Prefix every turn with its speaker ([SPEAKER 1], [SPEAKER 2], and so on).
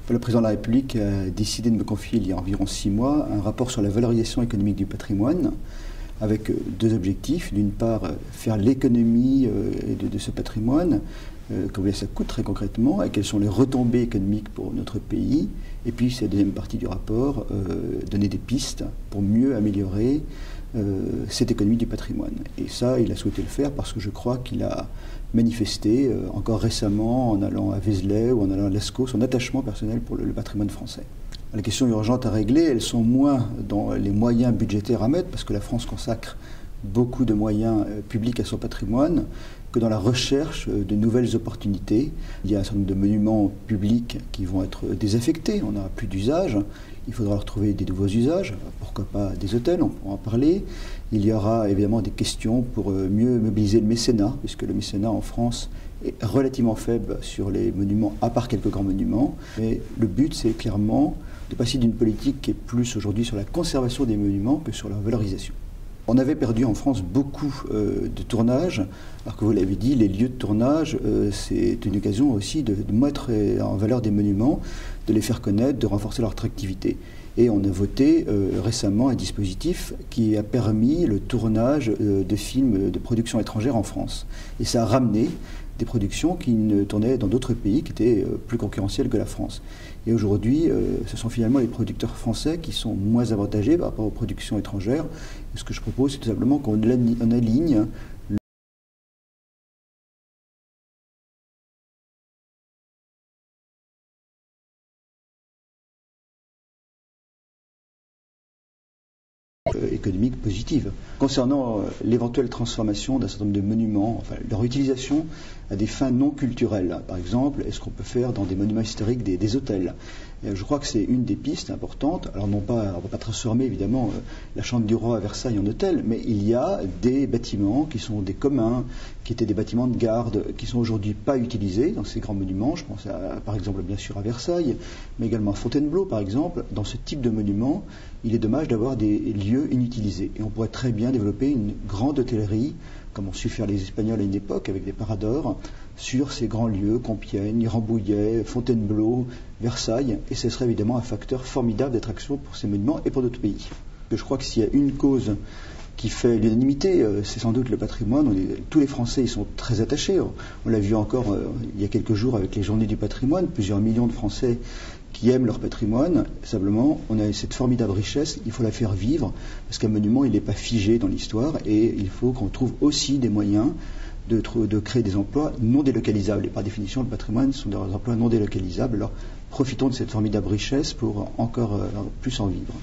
[SPEAKER 1] Le président de la République a décidé de me confier il y a environ 6 mois un rapport sur la valorisation économique du patrimoine avec deux objectifs. D'une part, faire l'économie de ce patrimoine, combien ça coûte très concrètement et quelles sont les retombées économiques pour notre pays. Et puis, c'est la deuxième partie du rapport, donner des pistes pour mieux améliorer cette économie du patrimoine. Et ça, il a souhaité le faire parce que je crois qu'il a manifesté encore récemment en allant à Vézelay ou en allant à Lascaux son attachement personnel pour le patrimoine français. Les questions urgentes à régler, elles sont moins dans les moyens budgétaires à mettre, parce que la France consacre beaucoup de moyens publics à son patrimoine, que dans la recherche de nouvelles opportunités. Il y a un certain nombre de monuments publics qui vont être désaffectés, on n'aura plus d'usage, il faudra leur trouver des nouveaux usages, pourquoi pas des hôtels, on pourra en parler. Il y aura évidemment des questions pour mieux mobiliser le mécénat, puisque le mécénat en France est relativement faible sur les monuments, à part quelques grands monuments. Mais le but, c'est clairement de passer d'une politique qui est plus aujourd'hui sur la conservation des monuments que sur leur valorisation. On avait perdu en France beaucoup de tournages, alors que vous l'avez dit, les lieux de tournage, c'est une occasion aussi de mettre en valeur des monuments, de les faire connaître, de renforcer leur attractivité. Et on a voté récemment un dispositif qui a permis le tournage de films de production étrangère en France. Et ça a ramené des productions qui ne tournaient dans d'autres pays qui étaient plus concurrentiels que la France. Et aujourd'hui, ce sont finalement les producteurs français qui sont moins avantagés par rapport aux productions étrangères. Et ce que je propose, c'est tout simplement qu'on aligne économique positive. Concernant l'éventuelle transformation d'un certain nombre de monuments, enfin, leur utilisation à des fins non culturelles. Par exemple, est-ce qu'on peut faire dans des monuments historiques des hôtels? Je crois que c'est une des pistes importantes. Alors non pas, on ne va pas transformer évidemment la Chambre du Roi à Versailles en hôtel, mais il y a des bâtiments qui sont des communs, qui étaient des bâtiments de garde, qui sont aujourd'hui pas utilisés dans ces grands monuments. Je pense par exemple bien sûr à Versailles, mais également à Fontainebleau par exemple. Dans ce type de monument, il est dommage d'avoir des lieux inutilisés. Et on pourrait très bien développer une grande hôtellerie, comme ont su faire les Espagnols à une époque avec des paradors, sur ces grands lieux, Compiègne, Rambouillet, Fontainebleau, Versailles, et ce serait évidemment un facteur formidable d'attraction pour ces monuments et pour d'autres pays. Je crois que s'il y a une cause qui fait l'unanimité, c'est sans doute le patrimoine. Tous les Français y sont très attachés. On l'a vu encore il y a quelques jours avec les Journées du patrimoine, plusieurs millions de Français qui aiment leur patrimoine. Simplement, on a cette formidable richesse, il faut la faire vivre, parce qu'un monument, il n'est pas figé dans l'histoire, et il faut qu'on trouve aussi des moyens de créer des emplois non délocalisables. Et par définition, le patrimoine sont des emplois non délocalisables. Alors, profitons de cette formidable richesse pour encore plus en vivre.